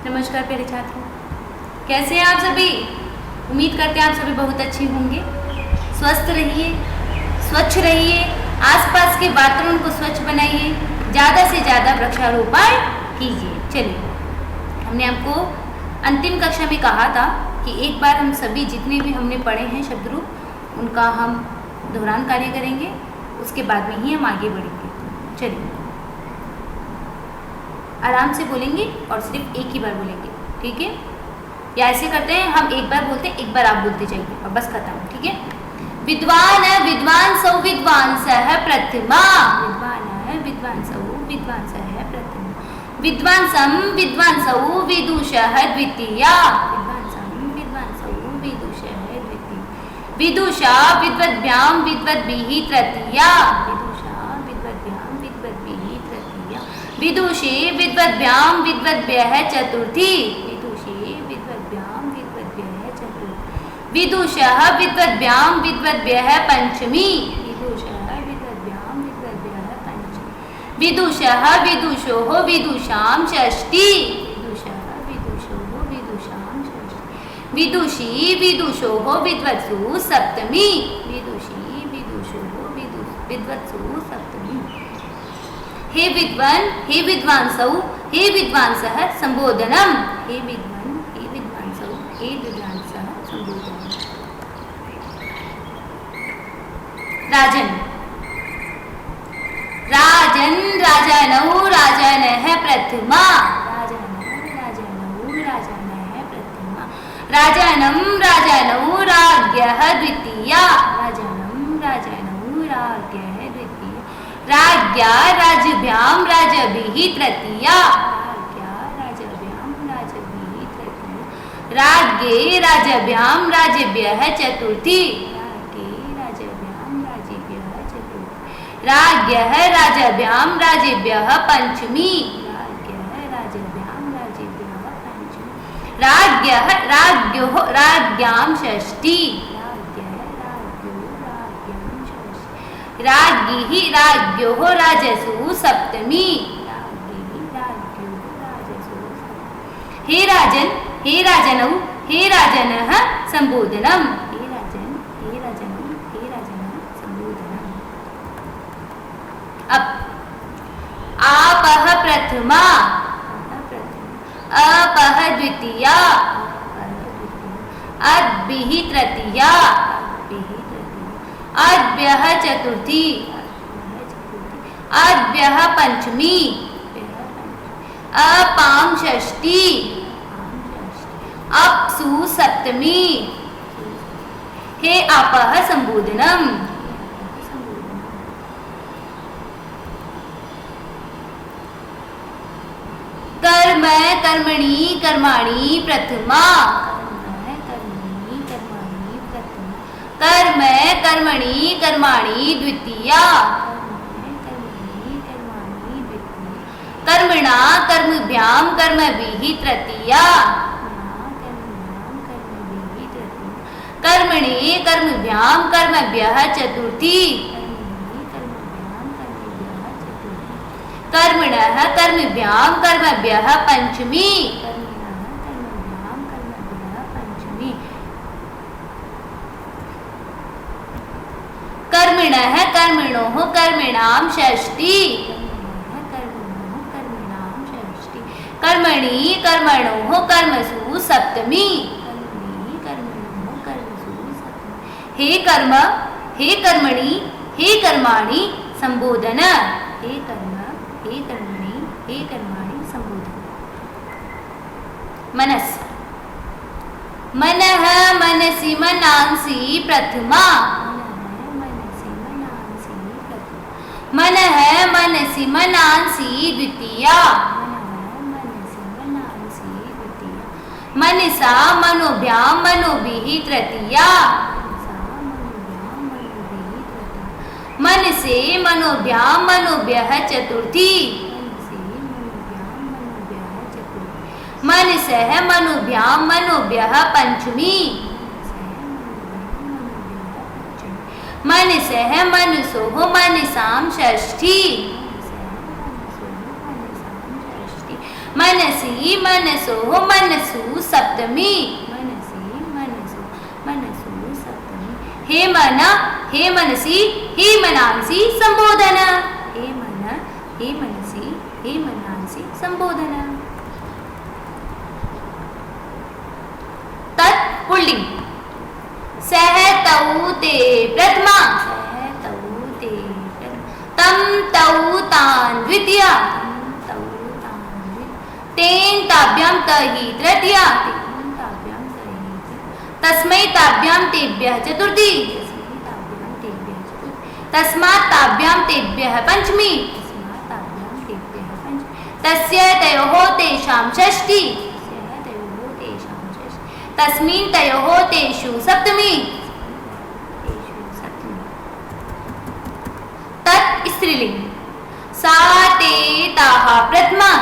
नमस्कार प्यारे छात्रों, कैसे हैं आप सभी। उम्मीद करते हैं आप सभी बहुत अच्छे होंगे। स्वस्थ रहिए, स्वच्छ रहिए, आसपास के वातावरण को स्वच्छ बनाइए, ज़्यादा से ज़्यादा वृक्षारोपण कीजिए। चलिए, हमने आपको अंतिम कक्षा में कहा था कि एक बार हम सभी जितने भी हमने पढ़े हैं शब्द रूप उनका हम दोहरान कार्य करेंगे, उसके बाद में ही हम आगे बढ़ेंगे। चलिए, आराम से बोलेंगे और सिर्फ एक ही बार बोलेंगे, ठीक है। या ऐसे करते हैं, हम एक बार बोलते हैं, एक बार आप बोलते जाइए और बस खत्म, ठीक है। विद्वान विद्वांसौ विद्वांसः प्रथमा, विद्वान विद्वांसौ विद्वांसः प्रथमा, विद्वांसं विद्वांसौ विदुषः द्वितीया, विद्वांसं विद्वांसौ विदुषः द्वितीया, विदुषा विद्वद्भ्यां विद्वद्भिः तृतीया, विदुषे विद्वद्भ्यां विद्वद्भ्यः चतुर्थी, विदुषे विद्वद्भ्यां विद्वद्भ्यः चतुर्थी, विदुषः विद्वद्भ्यां विद्वद्भ्यः पंचमी, विदुषः विद्वद्भ्यां विद्वद्भ्यः पंचमी, विदुषः विदुषोः विदुषां षष्ठी, विदुषः विदुषोः विदुषां षष्ठी, विदुषी विदुषोः विद्वत्सु सप्तमी, विदुषी विदुषोः विद्वत्सु सप्तमी। हे विद्वान, हे विद्वांसौ, हे विद्वांसः संबोधनम, हे विद्वान, हे विद्वांसौ, हे विद्वांसः संबोधनम। राजन, राजन राजनौ राजनः प्रथमा, राजनौ राजनौ राजनः प्रथमा, राजनं राजनौ राज्ञः द्वितीया, राजनं राजनौ राज्ञः द्वितीया, राज्ञा राज्ञभ्यां राज्ञभिः तृतीया, राज्ञा राज्ञभ्यां राज्ञभिः तृतीया, राज्ञे राज्ञभ्यां राज्ञभ्यः चतुर्थी, राज्ञे राज्ञभ्यां राज्ञभ्यः चतुर्थी, राज्ञः राज्ञभ्यां राज्ञभ्यः पंचमी, राज्ञः राज्ञभ्यां राज्ञभ्यः पंचमी, राज्ञः राज्ञोः राज्ञां षष्ठी, राज्ञी राज्ञोः राजसु सप्तमी, राज्ञी राज्ञोः राजसु सप्तमी। हे राजन, हे राजनौ, हे राजनः संबोधनम, हे राजन, हे राजनौ, हे राजनः संबोधनम। अब आपः प्रथमा, अपः द्वितीया, अद्भिः तृतीया, अद्भ्यः चतुर्थी, अद्भ्यः पंचमी, अपां षष्ठी, अप्सु सप्तमी। हे आपः संबोधनम। कर्म कर्मणि कर्माणि प्रथमा, कर्म कर्मणि कर्माणि द्वितीया, कर्मणा कर्मभ्यां कर्मभिः तृतीया, कर्मणे कर्मभ्यां कर्मभ्यः चतुर्थी, कर्मणः कर्मभ्यां कर्मभ्यः पंचमी, कर्मणः कर्मणोः कर्मणां षष्ठी, कर्मणि कर्मणोः कर्मसु सप्तमी, हे कर्म, हे कर्मणि, हे कर्माणि संबोधन, हे कर्म, हे कर्मणि, हे कर्माणि संबोधन। मनस, मनः मनसि मनांसि प्रथमा, मनः मनसि मनांसि द्वितीया, मनसा मनोभ्यां मनोभिः तृतीया, मनसे मनोभ्यां मनोभ्यः चतुर्थी, मनसः मनोभ्यां मनोभ्यः पंचमी, मनसः मनसोः मनसां षष्ठी, मनसी मनसो मनसु सप्तमी, मनसी मनसो मनसु सप्तमी। हे मन हे मनसी हे मनांसी संबोधन, हे मन हे मनसी हे मनांसी संबोधन। तत्पुल्लिंग सहतौ ते प्रथमा, सहतौ ते तम तौ तान द्वितीया, तम तौ तान द्वितीया। तेन ताभ्यां तहि तृतीया, तेन ताभ्यां तहि तृतीया। तस्मै ताभ्यां तेभ्यः चतुर्थी, तस्मै ताभ्यां तेभ्यः चतुर्थी। तस्मात् ताभ्यां तेभ्यः पंचमी, तस्मात् ताभ्यां तेभ्यः पंचमी। तस्य तयोः तेषां षष्ठी, तस्य तयोः तेषां षष्ठी। तस्मिन् तयोः तेषु सप्तमी, तत् स्त्रीलिंग सा ते ताः प्रथमा,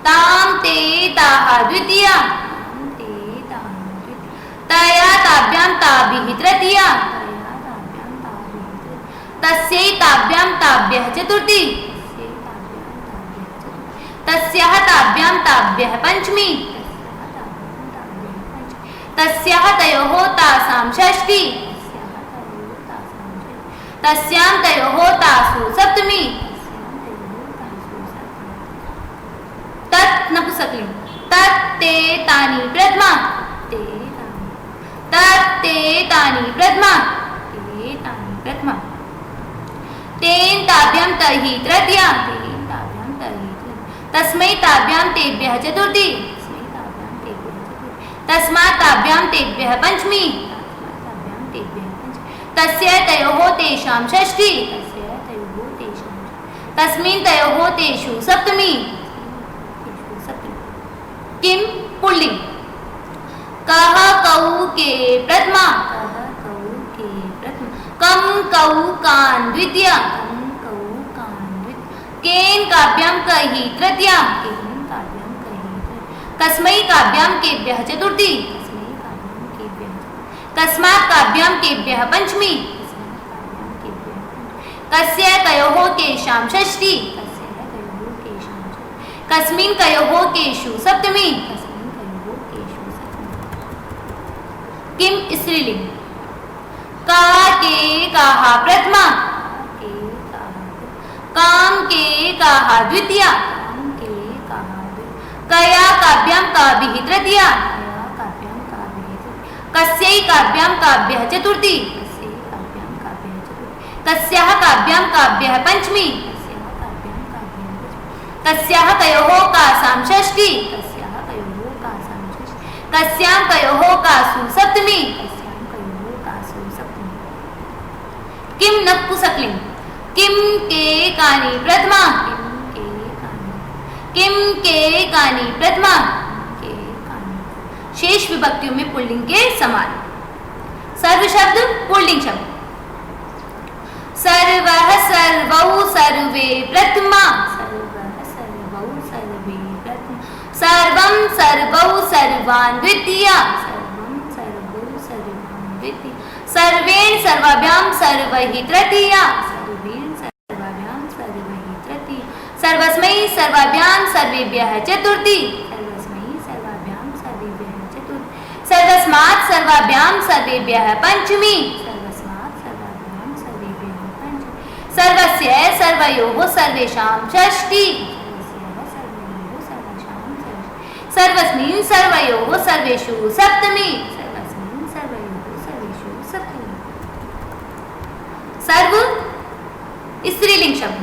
ताम ते ताः द्वितीया, तया ताभ्यां ताभिः तृतीया, तस्यै ताभ्यां ताभ्यः चतुर्थी, तस्याः ताभ्यां ताभ्यः पंचमी, तस्याः तयोः तासां षष्ठी, तस्यां तयोः तासु सप्तमी। तत् नपुंसकलिंग तत् ते तानि प्रथमा, ते तानि, तत् ते तानि प्रथमा, ते तानि प्रथमा। तेन ताभ्यां तहि तृतीया, तेन ताभ्यां तहि तृतीया। तस्मै ताभ्यां तेभ्यः चतुर्थी, तस्मै ताभ्यां तेभ्यः चतुर्थी। तस्मात् ताभ्यां तेभ्यः पंचमी, तस्मात् ताभ्यां तेभ्यः पंचमी। तस्य तयोः तेषां षष्ठी, तस्य तयोः तेषां षष्ठी। तस्मिन् तयोः तेषु सप्तमी, किम पुल्लिंग कः कौ के प्रथमा, कः कौ के प्रथमा। कम कौ कान द्वितीया, कम कौ कान द्वितीया। केन काभ्यां कहि तृतीया, केन काभ्यां कहि तृतीया। कस्मै काभ्यां केभ्यः चतुर्थी, कस्मै काभ्यां केभ्यः चतुर्थी। कस्मात् काभ्यां केभ्यः पंचमी, कस्मात् काभ्यां केभ्यः पंचमी। कस्य कयोः केषां षष्ठी, कस्मिन् कयोः केषु सप्तमी, कस्मिन् कयोः केषु सप्तमी। किम स्त्रीलिंग का के काः प्रथमा, के काः काम के काः द्वितीया, काम के काः द्वितीया। कया काभ्यां काभिः तृतीया, कया काभ्यां काभिः तृतीया। कस्यै काभ्यां काभ्यः चतुर्थी, कस्यै काभ्यां काभ्यः चतुर्थी। कस्याः काभ्यां काभ्यः पंचमी, कस्याः कयोः कासां षष्ठी, कस्याः कयोः कासां षष्ठी। कस्यां कयोः कासु सप्तमी, कस्यां कयोः कासु सप्तमी। किम नपुंसकलिंग किम के कानि प्रथमा, किम के कानि प्रथमा, के कानि। शेष विभक्तियों में पुल्लिंग के समान। सर्व शब्द पुल्लिंग शब्द। सर्वः सर्वौ सर्वे प्रथमा, सर्वं सर्वौ सर्वान् द्वितीया, सर्वं सर्वौ सर्वान् द्वितीया। सर्वेण सर्वाभ्यां सर्वैः तृतीया, सर्वेण सर्वाभ्यां सर्वैः तृतीया। सर्वस्मै सर्वाभ्यां सर्वेभ्यः चतुर्थी, सर्वस्मै सर्वाभ्यां सर्वेभ्यः चतुर्थी। सर्वस्मात् सर्वाभ्यां सर्वेभ्यः पंचमी, सर्वस्मात् सर्वाभ्यां सर्वेभ्यः पंचमी। सर्वस्य सर्वयोः सर्वेषां षष्ठी, सर्वस्मिन् सर्वयोः सर्वेषु सप्तमी, सर्वस्मिन् सर्वयोः सर्वेषु सप्तमी। सर्व स्त्रीलिंग शब्द।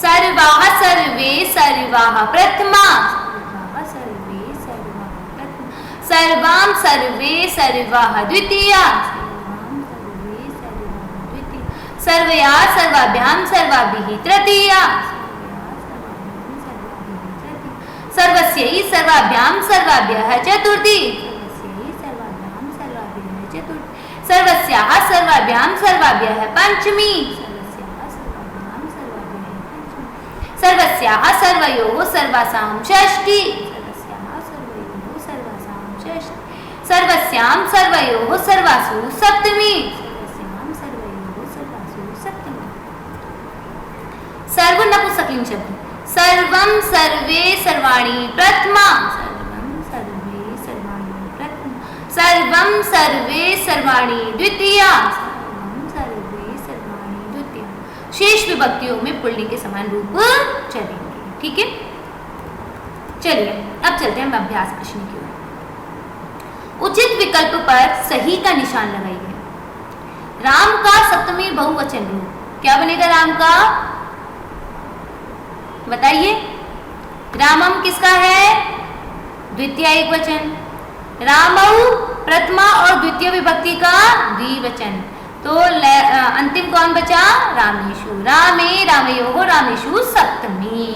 सर्वाः सर्वे सर्वाः प्रथमा, सर्वाः सर्वे सर्वाः प्रथमा। सर्वां सर्वे सर्वाः द्वितीया, सर्वां सर्वे सर्वाः द्वितीया। सर्वया सर्वाभ्यां सर्वाभिः तृतीया, सर्वस्यै सर्वाभ्यां सर्वाभ्यः चतुर्थी, सर्वस्यै सर्वाभ्यां सर्वाभ्यः चतुर्थी। सर्वस्याः सर्वाभ्यां सर्वाभ्यः पंचमी, सर्वस्याः सर्वाभ्यां सर्वाभ्यः पंचमी। सर्वस्याः सर्वयोः सर्वासां षष्ठी, सर्वस्याः सर्वयोः सर्वासां षष्ठी। सर्वस्यां सर्वयोः सर्वासु सप्तमी, सर्वस्यां सर्वयोः सर्वासु सप्तमी। सर्व नपुंसकलिंग शब्द। सर्वम सर्वे सर्वाणि प्रथमा, सर्वम सर्वे सर्वाणि प्रथमा, सर्वम सर्वे सर्वाणि द्वितीया, सर्वम सर्वे सर्वाणि द्वितीया। शेष विभक्तियों में पुल्लिंग के समान रूप चलेंगे। ठीक है, चलिए अब चलते हैं अभ्यास प्रश्न की ओर। उचित विकल्प पर सही का निशान लगाइए। राम का सप्तमी बहुवचन रूप क्या बनेगा? राम का बताइए। रामम किसका है? द्वितीय एकवचन। रामौ प्रथमा और द्वितीय विभक्ति का द्विवचन। तो अंतिम कौन बचा? रामेशु। रामे रामयोः रामेशु सप्तमी।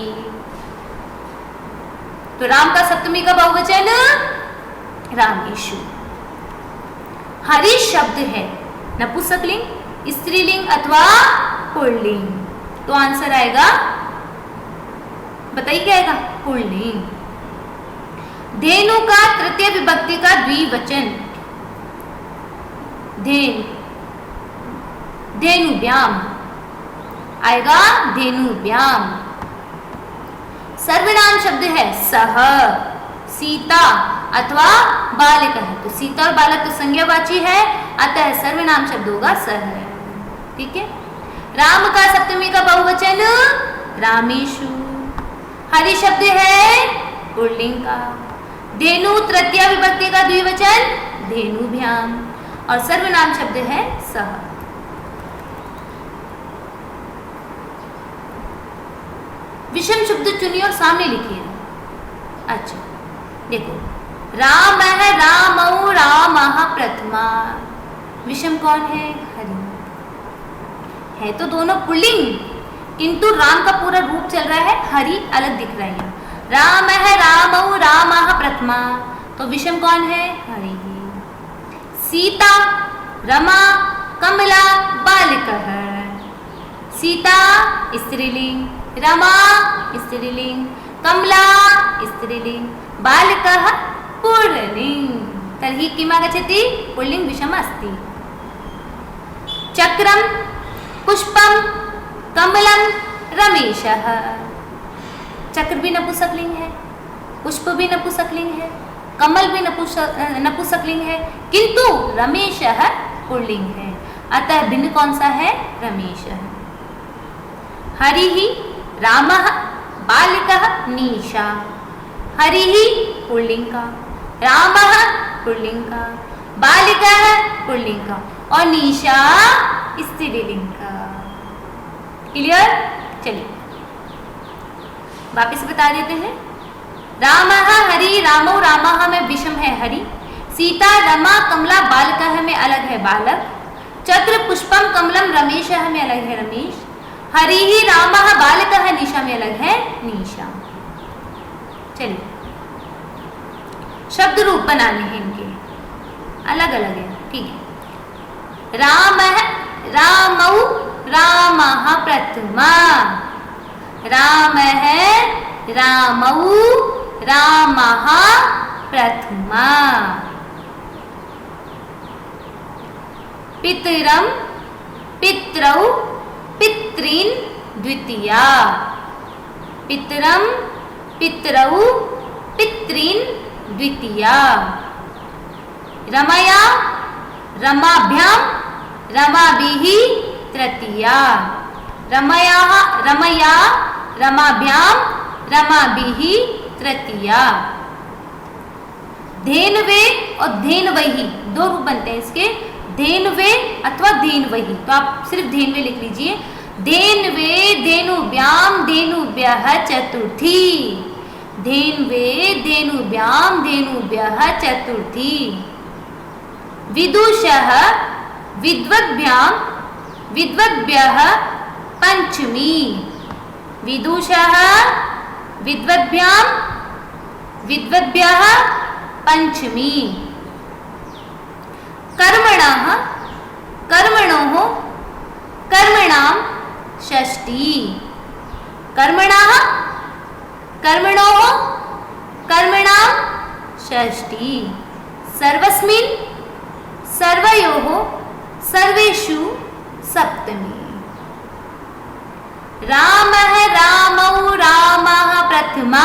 तो राम का सप्तमी का बहुवचन रामेशु। हरि शब्द है नपुंसकलिंग, स्त्रीलिंग अथवा पुल्लिंग? तो आंसर आएगा, बताइए क्या आएगा? पुल्लिंग। धेनु का तृतीय विभक्ति का द्विवचन धेनु, धेनुव्याम आएगा, धेनुव्याम। सर्वनाम शब्द है सह, सीता अथवा बालक है। तो सीता और बालक तो संज्ञावाची है, अतः सर्वनाम शब्द होगा सह। ठीक है। राम का सप्तमी का बहुवचन रामेशु। हरि शब्द है पुल्लिंग का। धेनु तृतीय विभक्ति का द्विवचन धेनुभ्याम और सर्वनाम शब्द है सह। विषम शब्द चुनिए और सामने लिखिए। अच्छा देखो, राम है रामौ रामः प्रथमा। विषम कौन है? हरि है। तो दोनों पुल्लिंग, किंतु राम का पूरा रूप चल रहा है, हरि अलग दिख रहा है। राम है रामौ रामः प्रथमा, तो विषम कौन है? हरि। सीता रमा कमला बालिकः। सीता स्त्रीलिंग, रमा स्त्रीलिंग, कमला स्त्रीलिंग, बालिकः पुल्लिंग। तर्हि किम् आगच्छति? पुल्लिंग विषम अस्ति। चक्रम पुष्पम कमलम रमेशः। चक्र भी नपुंसकलिंग है, पुष्प भी नपुंसकलिंग है, कमल भी नपुंसकलिंग है, किंतु रमेशः पुल्लिंग है। अतः भिन्न कौन सा है? रमेशः। हरिः रामः बालिकः निशा। हरिः पुल्लिंग का, रामः पुल्लिंग का, बालिकः पुल्लिंग का और निशा स्त्रीलिंग का। क्लियर? चलिए वापिस बता देते हैं। रामः हरि रामौ रामः में विषम है हरि। सीता रमा कमला बालिकः में अलग है बालक। चक्र पुष्पम कमलम रमेशः में अलग है रमेश। हरिः रामः बालिकः निशा में अलग है निशा। चलिए शब्द रूप बनाने हैं इनके, अलग अलग है। ठीक है। राम है रामौ रामः प्रथमा। राम है रामौ रामः प्रथमा। पितरम पित्रौ पितॄन् द्वितीया। पितरम पित्रौ पितॄन् द्वितीया। रमया रमाभ्यां रमाभिः तृतीया। रमया रमया रमाभ्यां रमाभिः तृतीया। धेनवे और धेनवहि दो रूप बनते हैं इसके, धेनवे अथवा धेनवहि। तो आप सिर्फ धेनवे लिख लीजिए। धेनवे धेनुभ्यां धेनुभ्यः चतुर्थी। धेनवे धेनुभ्यां धेनुभ्यः चतुर्थी। विदुषः विद्वद्भ्यां विद्वद्भ्यः पंचमी। विदुषः विद्वद्भ्यां विद्वद्भ्यः पंचमी। कर्मणः कर्मणोः कर्मणां षष्ठी। कर्मणः कर्मणोः कर्मणां षष्ठी। सर्वस्मिन् सर्वयोः सर्वेषु सप्तमी। रामः रामौ रामः प्रथमा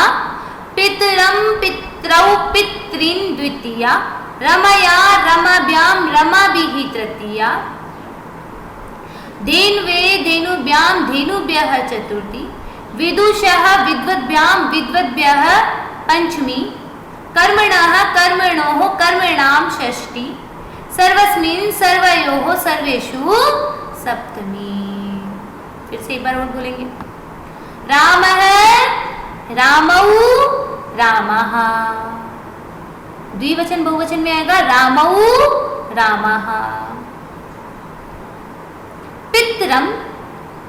पितरं पितरौ पितॄन् द्वितीया रमया रमभ्यां रमाभिः तृतीया धेन्वे धेनुभ्यां धेनुभ्यः चतुर्थी विदुषः विद्वद्भ्यां विद्वद्भ्यः पंचमी कर्मणः कर्मणोः कर्मणां षष्ठी सर्वस्मिन् सर्वयोः सर्वेषु सप्तमी। फिर से एक बार और बोलेंगे। रामः रामौ रामः, द्विवचन बहुवचन में आएगा रामौ रामः। पितरम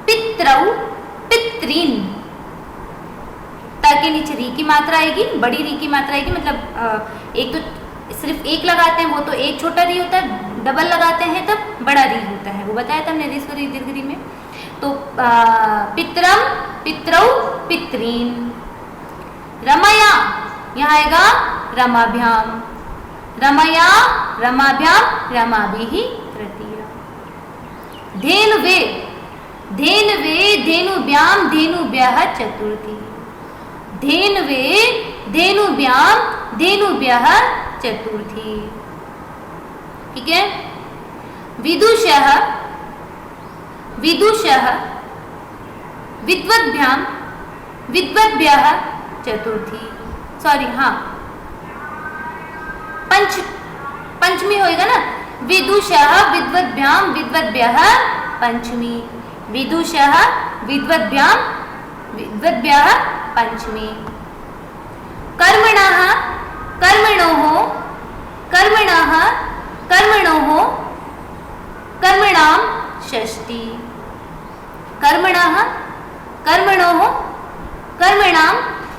पितरौ पितॄन्, त के नीचे री की मात्रा आएगी, बड़ी री की मात्रा आएगी, मतलब एक तो सिर्फ एक लगाते हैं वो तो एक छोटा री होता है, डबल लगाते हैं तब बड़ा री होता है, वो बताया था हमने रीस्वरी दीर्घ में। तो पितरम पितरौ पितॄन्, रमया यहाँ आएगा रमाभ्याम, रमया रमाभ्याम रमाभिः तृतीया। धेन्वे धेन्वे धेनुभ्यां धेनुभ्यः चतुर्थी, धेन्वे धेनुभ्यां धेनुभ्यः चतुर्थी। ठीक है। विदुषः विदुषः विद्वद्भ्यां विद्वद्भ्यः चतुर्थी, सॉरी हाँ पंचमी होएगा ना, विदुषः विद्वद्भ्यां विद्वद्भ्यः पंचमी, विदुषः विद्वद्भ्यां विद्वद्भ्यः पंचमी। कर्मणः कर्मणोः कर्मणः कर्मणोः कर्मणां षष्ठी, कर्मणः कर्मणोः कर्मणां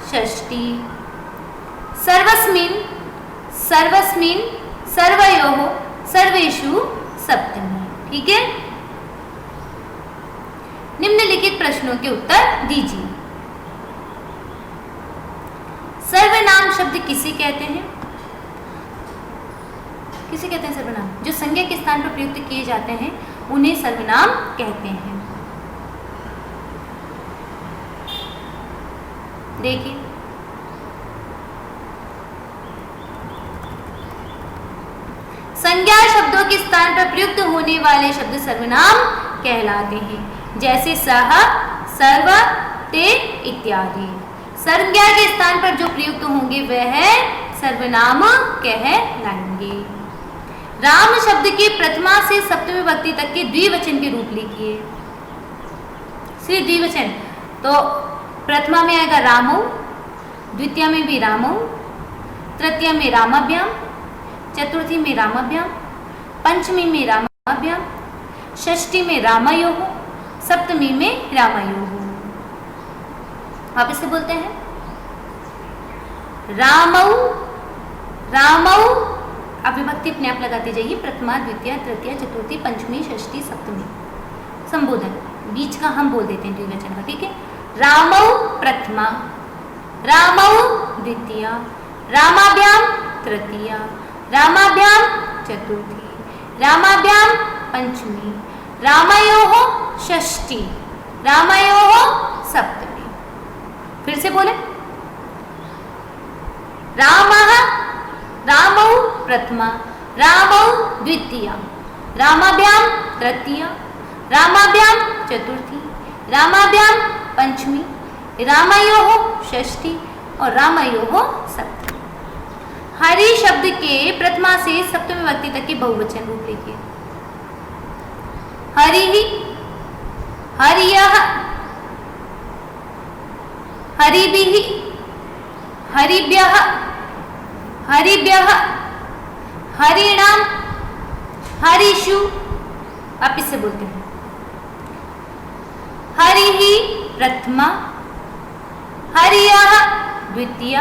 षष्ठी। सर्वस्मिन् सर्वस्मिन् सर्वयोः सर्वेषु सप्तमी। ठीक है। निम्नलिखित प्रश्नों के उत्तर दीजिए। सर्वनाम शब्द किसे कहते हैं? किसे कहते हैं सर्वनाम? जो संज्ञा के स्थान पर प्रयुक्त किए जाते हैं उन्हें सर्वनाम कहते हैं। देखिए, संज्ञा शब्दों के स्थान पर प्रयुक्त होने वाले शब्द सर्वनाम कहलाते हैं, जैसे सह, सर्व, ते इत्यादि। संज्ञा के स्थान पर जो प्रयुक्त होंगे वह सर्वनाम कहलाएंगे। राम शब्द के प्रथमा से सप्तमी विभक्ति तक के द्विवचन के रूप लिखिए। सिर्फ द्विवचन, तो प्रथमा में आएगा रामौ, द्वितीय में भी रामौ, तृतीय में रामाभ्याम, चतुर्थी में रामाभ्याम, पंचमी में रामाभ्याम, षष्ठी में रामयोः, सप्तमी में रामयोः। वापस से बोलते हैं। रामौ रामौ, आप विभक्ति अपने आप लगाते जाइए, प्रथमा द्वितीय तृतीय चतुर्थी पंचमी षष्ठी सप्तमी। संबोधन बीच का हम बोल देते हैं द्विवचन का। ठीक है। रामौ प्रथमा, रामौ द्वितीय, रामाभ्याम तृतीय, रामाभ्याम चतुर्थी, रामाभ्याम पंचमी, रामयोः षष्ठी, रामयोः सप्तमी। फिर से बोले। रामः रामौ प्रथमा, रामौ द्वितीय, रामाभ्याम तृतीय, रामाभ्याम चतुर्थी, रामाभ्याम पंचमी, रामयोः षष्ठी और रामयोः सप्तमी। हरि शब्द के प्रथमा से सप्तमी विभक्ति तक के बहुवचन रूप लिखिए। हरिः, हरियः, हरिभिः, हरिभ्यः, हरिभ्यः, हरिणाम, हरिषु। आप इससे बोलते हैं। हरिः प्रथमा, हरियः द्वितीय,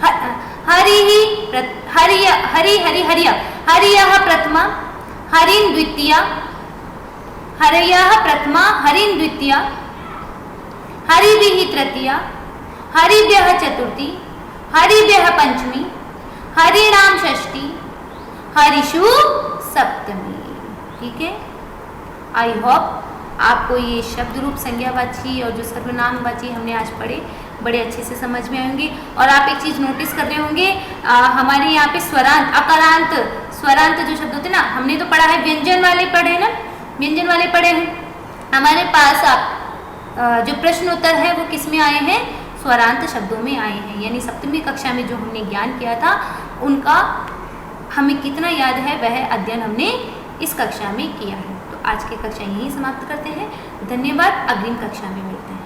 हरिः हरि हरि हरि हरिय, हरियः प्रथमा, हरिन् द्वितीय, हरयः प्रथमा, हरिन् द्वितीय, हरिभिः तृतीय, हरिभ्यः चतुर्थी, हरिभ्यः पंचमी, हरिणाम षष्ठी, हरिषु सप्तमी। ठीक है। आई होप आपको ये शब्द रूप संज्ञावाची और जो सर्वनामवाची हमने आज पढ़े बड़े अच्छे से समझ में आएंगे। और आप एक चीज़ नोटिस कर रहे होंगे, हमारे यहाँ पे स्वरांत, अकारांत, स्वरांत जो शब्द होते हैं ना, हमने तो पढ़ा है व्यंजन वाले पढ़े ना, व्यंजन वाले पढ़े हैं। हमारे पास जो प्रश्न उत्तर है वो किस में आए हैं? स्वरांत शब्दों में आए हैं। यानी सप्तमी कक्षा में जो हमने ज्ञान किया था उनका हमें कितना याद है वह अध्ययन हमने इस कक्षा में किया है। तो आज की कक्षा यहीं समाप्त करते हैं। धन्यवाद, अगली कक्षा में मिलते हैं।